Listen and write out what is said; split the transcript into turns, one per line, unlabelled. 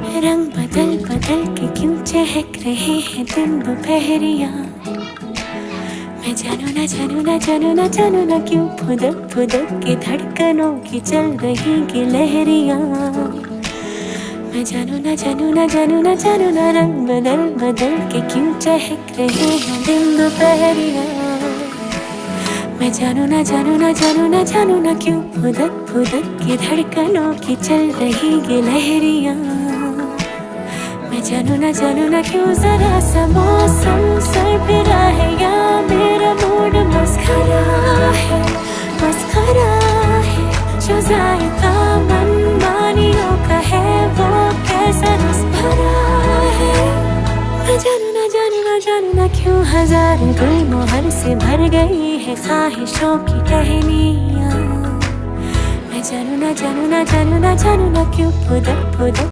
रंग बदल बदल के क्यों चहक रहे हैं दिन दोपहरिया। मैं जानू ना जानू ना जानू ना जानू ना क्यों फुदक फुदक के धड़कनों की चल रही गिलहरियाँ। मैं जानू ना जानू ना जानू ना जानू ना रंग बदल बदल के क्यों चहक रहे हैं दिन दोपहरिया। मैं जानू ना जानू ना जानू ना जानू ना क्यों फुदक फुदक के धड़कनों की चल रही गिलहरियाँ। मैं जानू ना क्यों जरा सा मौसम सरफिरा है या मेरा मूड मस्खरा है जो जायका मनमानियों का है वो कैसा रस भरा है। मैं जानू ना क्यों हजार गुलमोहर से भर गई है ख्वाहिशों की टहनियाँ। मैं जानू ना क्यों फुदक फुदक